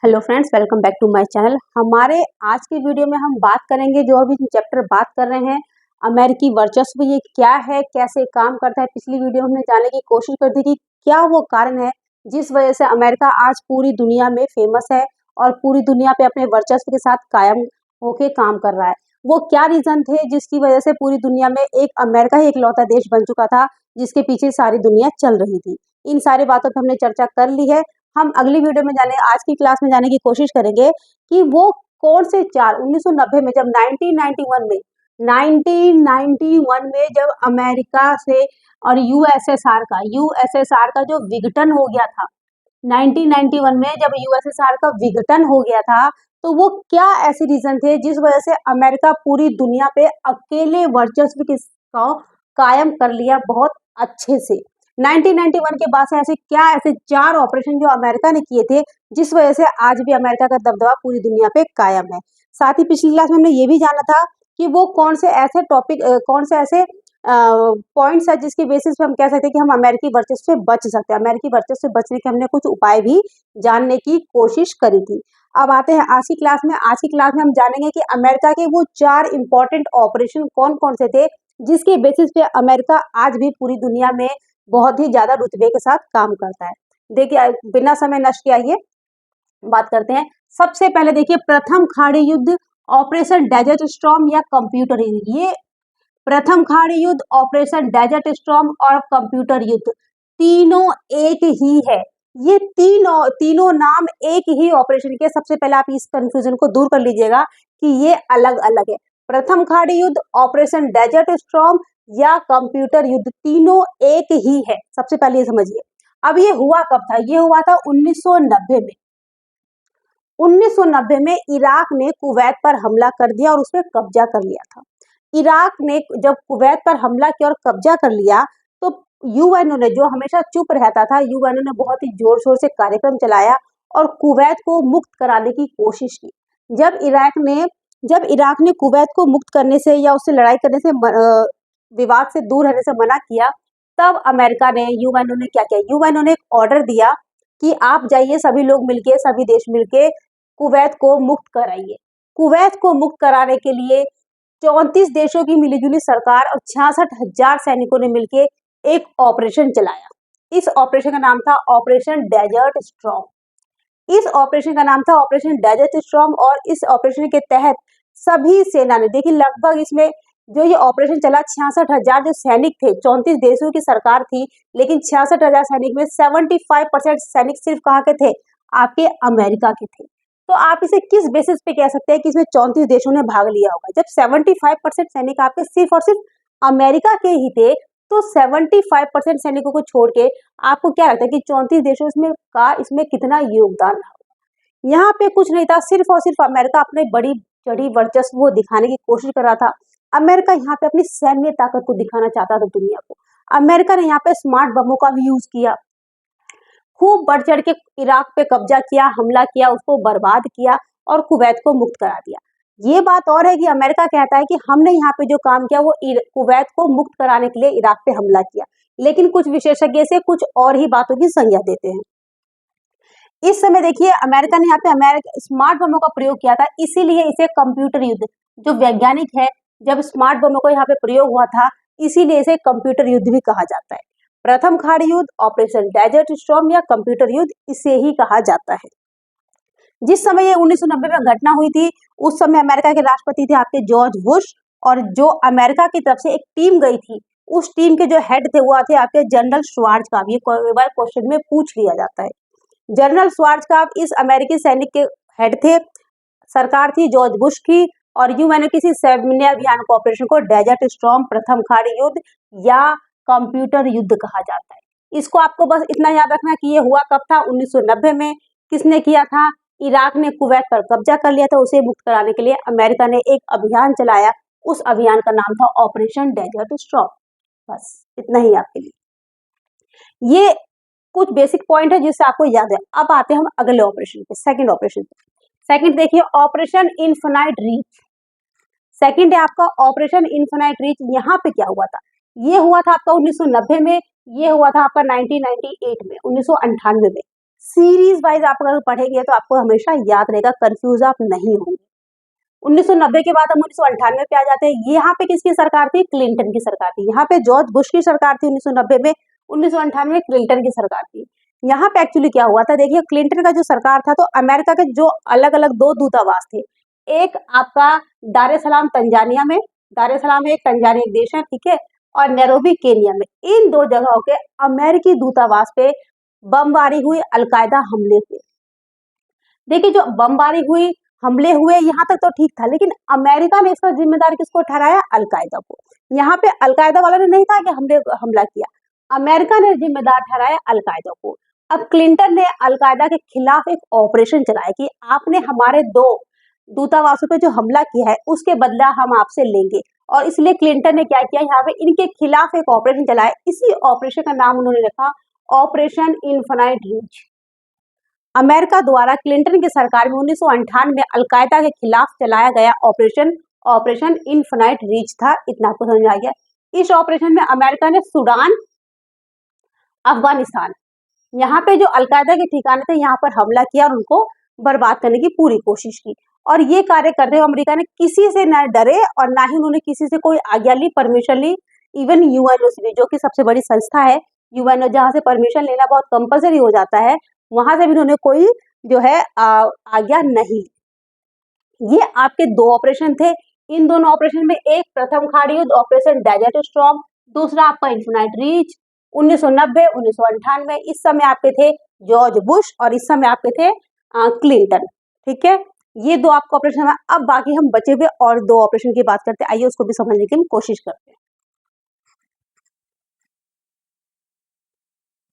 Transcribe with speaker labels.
Speaker 1: Hello friends, welcome back to my channel. हमारे आज के वीडियो में हम बात करेंगे, जो अभी चैप्टर बात कर रहे हैं, अमेरिकी वर्चस्व ये क्या है, कैसे काम करता है। पिछली वीडियो में हमने जानने की कोशिश कर दी कि क्या वो कारण है जिस वजह से अमेरिका आज पूरी दुनिया में फेमस है और पूरी दुनिया पे अपने वर्चस्व के साथ कायम होके काम कर रहा है। वो क्या रीजन थे जिसकी वजह से पूरी दुनिया में एक अमेरिका ही इकलौता देश बन चुका था जिसके पीछे सारी दुनिया चल रही थी। इन सारी बातों पर हमने चर्चा कर ली है। हम अगली वीडियो में आज की क्लास में जाने की कोशिश करेंगे कि वो कौन से चार 1990 में, जब 1991 में जब अमेरिका से और यूएसएसआर का जो विघटन हो गया था, 1991 में जब यूएसएसआर का विघटन हो गया था, तो वो क्या ऐसे रीजन थे जिस वजह से अमेरिका पूरी दुनिया पे अकेले वर्चस्व को कायम कर लिया बहुत अच्छे से। 1991 के बाद से ऐसे चार ऑपरेशन जो अमेरिका ने किए थे जिस वजह से आज भी अमेरिका का दबदबा पूरी दुनिया पे कायम है। साथ ही पिछली क्लास में हमने ये भी जाना था कि वो कौन से ऐसे पॉइंट्स है जिसके बेसिस पे हम कह सकते हैं कि हम अमेरिकी वर्चस्व से बच सकते हैं। अमेरिकी वर्चस्व से बचने के हमने कुछ उपाय भी जानने की कोशिश करी थी। अब आते हैं आज की क्लास में। आज की क्लास में हम जानेंगे कि अमेरिका के वो चार इंपॉर्टेंट ऑपरेशन कौन कौन से थे जिसके बेसिस पे अमेरिका आज भी पूरी दुनिया में बहुत ही ज्यादा रुतबे के साथ काम करता है। देखिए, बिना समय नष्ट किए आइए बात करते हैं। सबसे पहले देखिए, प्रथम खाड़ी युद्ध, ऑपरेशन डेजर्ट स्टॉर्म या कंप्यूटर युद्ध। ये प्रथम खाड़ी युद्ध, ऑपरेशन डेजर्ट स्टॉर्म और कंप्यूटर युद्ध तीनों एक ही है। ये तीनों नाम एक ही ऑपरेशन के। सबसे पहले आप इस कंफ्यूजन को दूर कर लीजिएगा कि ये अलग अलग है। प्रथम खाड़ी युद्ध, ऑपरेशन डेजर्ट स्टॉर्म या कंप्यूटर युद्ध, तीनों एक ही है। सबसे पहले ये समझिए। अब ये हुआ कब था? ये हुआ था 1990 में। 1990 में इराक ने कुवैत पर हमला कर दिया और उस पर कब्जा कर लिया था। इराक ने जब कुवैत पर हमला किया और कब्जा कर लिया, तो यूएनओ ने, जो हमेशा चुप रहता था, यूएनओ ने बहुत ही जोर शोर से कार्यक्रम चलाया और कुवैत को मुक्त कराने की कोशिश की। जब इराक ने कुवैत को मुक्त करने से या उससे लड़ाई करने से, विवाद से दूर रहने से मना किया, तब अमेरिका ने, यूएनओ ने क्या किया? यूएनओ ने एक ऑर्डर दिया कि आप जाइए, सभी लोग मिलके, सभी देश मिलके कुवैत को मुक्त कराइए। कुवैत को मुक्त कराने के लिए 34 देशों की मिलीजुली सरकार और 66,000 सैनिकों ने मिलके एक ऑपरेशन चलाया। इस ऑपरेशन का नाम था ऑपरेशन डेजर्ट स्टॉर्म। इस ऑपरेशन का नाम था ऑपरेशन डेजर्ट स्टॉर्म और इस ऑपरेशन के तहत सभी सेना ने, देखिए, लगभग इसमें जो ये ऑपरेशन चला, 66,000 जो सैनिक थे, 34 देशों की सरकार थी, लेकिन 66,000 सैनिक में 75% सैनिक सिर्फ कहाँ के थे? आपके अमेरिका के थे। तो आप इसे किस बेसिस पे कह सकते हैं कि इसमें 34 देशों ने भाग लिया होगा? जब 75% सैनिक आपके सिर्फ और सिर्फ अमेरिका के ही थे, तो 75% सैनिकों को छोड़ के आपको क्या लगता है कि 34 देशों इसमें कितना योगदान रहा? यहाँ पे कुछ नहीं था, सिर्फ और सिर्फ अमेरिका अपने बड़ी चढ़ी वर्चस्व वो दिखाने की कोशिश कर रहा था। अमेरिका यहाँ पे अपनी सैन्य ताकत को दिखाना चाहता था दुनिया को। अमेरिका ने यहाँ पे स्मार्ट बमों का भी यूज किया, खूब बढ़ चढ़ के इराक पे कब्जा किया, हमला किया, उसको बर्बाद किया और कुवैत को मुक्त करा दिया। ये बात और है कि अमेरिका कहता है कि हमने यहाँ पे जो काम किया वो कुवैत को मुक्त कराने के लिए इराक पे हमला किया, लेकिन कुछ विशेषज्ञ से कुछ और ही बातों की संज्ञा देते हैं। इस समय देखिए, अमेरिका ने यहाँ पे स्मार्ट बमों का प्रयोग किया था, इसीलिए इसे कंप्यूटर युद्ध, जो वैज्ञानिक है, जब स्मार्ट बमों को यहाँ पे प्रयोग हुआ था, इसीलिए इसे कंप्यूटर युद्ध भी कहा जाता है। प्रथम खाड़ी युद्ध, ऑपरेशन डेजर्ट स्टॉर्म या कंप्यूटर युद्ध, इसे ही कहा जाता है। जिस समय ये 1990 में घटना हुई थी, उस समय अमेरिका के राष्ट्रपति थे आपके जॉर्ज बुश, और जो अमेरिका की तरफ से एक टीम गई थी, उस टीम के जो हेड थे वो थे आपके जनरल श्वार्ज़काम्प। ये क्वेश्चन में पूछ लिया जाता है। जनरल श्वार्ज़काम्प इस अमेरिकी सैनिक के हेड थे। सरकार थी जॉर्ज बुश की और यूएनओ किसी सैन्य अभियान को, ऑपरेशन को डेजर्ट स्टॉर्म, प्रथम खाड़ी युद्ध या कंप्यूटर युद्ध कहा जाता है। इसको आपको बस इतना याद रखना कि ये हुआ कब था? 1990 में। किसने किया था? इराक ने कुवैत पर कब्जा कर लिया था, उसे मुक्त कराने के लिए अमेरिका ने एक अभियान चलाया। उस अभियान का नाम था ऑपरेशन डेजर्ट स्टॉर्म। बस इतना ही आपके लिए। ये कुछ बेसिक पॉइंट है जिससे आपको याद है। अब आते हैं हम अगले ऑपरेशन पे, सेकंड ऑपरेशन पे। सेकंड देखिए, ऑपरेशन इन्फिनाइट रीच। सेकंड है आपका ऑपरेशन इन्फिनाइट रीच। यहाँ पे क्या हुआ था? ये हुआ था आपका 1990 में, ये हुआ था आपका 1998 में, 1998 में। सीरीज वाइज आप अगर पढ़ेंगे तो आपको हमेशा याद रहेगा, कंफ्यूज आप नहीं होंगे। 1990 के बाद हम 1998 पे आ जाते हैं। यहाँ पे किसकी सरकार थी? क्लिंटन की सरकार थी। यहाँ पे जॉर्ज बुश की सरकार थी 1990 में, 1998 में क्लिंटन की सरकार थी। यहाँ पे एक्चुअली क्या हुआ था, देखिए क्लिंटन का जो सरकार था तो अमेरिका के जो अलग अलग 2 दूतावास थे, एक आपका दार एस सलाम तंजानिया में, दार एस सलाम एक तंजानिया एक देश है, ठीक है, और नैरोबी केनिया में, इन 2 जगहों के अमेरिकी दूतावास पे बमबारी हुई, अलकायदा हमले हुए। देखिए जो बमबारी हुई, हमले हुए, यहाँ तक तो ठीक था, लेकिन अमेरिका ने इसका जिम्मेदार किसको ठहराया? अलकायदा को। यहाँ पे अलकायदा वाला ने नहीं कहा कि हमला किया, अमेरिका ने जिम्मेदार ठहराया अलकायदा को। अब क्लिंटन ने अलकायदा के खिलाफ एक ऑपरेशन चलाया कि आपने हमारे 2 दूतावासों पे जो हमला किया है उसके बदला हम आपसे लेंगे, और इसलिए क्लिंटन ने क्या किया, यहाँ पे इनके खिलाफ एक ऑपरेशन चलाया। इसी ऑपरेशन का नाम उन्होंने रखा ऑपरेशन इन्फिनाइट रीच। अमेरिका द्वारा क्लिंटन की सरकार में 1998 में अलकायदा के खिलाफ चलाया गया ऑपरेशन इन्फिनाइट रीच था। इतना आपको समझ आ गया। इस ऑपरेशन में अमेरिका ने सूडान, अफगानिस्तान, यहाँ पे जो अलकायदा के ठिकाने थे यहाँ पर हमला किया और उनको बर्बाद करने की पूरी कोशिश की। और ये कार्य करते हुए अमेरिका ने किसी से न डरे और ना ही उन्होंने किसी से कोई आज्ञा ली, परमिशन ली। इवन यूएनओ से भी, जो कि सबसे बड़ी संस्था है यूएनओ, जहाँ से परमिशन लेना बहुत कंपलसरी हो जाता है, वहां से भी उन्होंने कोई जो है आज्ञा नहीं। ये आपके 2 ऑपरेशन थे। इन दोनों ऑपरेशन में एक प्रथम खाड़ी युद्ध ऑपरेशन डेजर्ट स्टॉर्म, दूसरा आपका इन्फिनाइट रीच 1990 1998। इस समय आपके थे जॉर्ज बुश और इस समय आपके थे क्लिंटन, ठीक है। ये 2 आपको ऑपरेशन। अब बाकी हम बचे हुए और 2 ऑपरेशन की बात करते हैं, आइए उसको भी समझने की हम कोशिश करते हैं।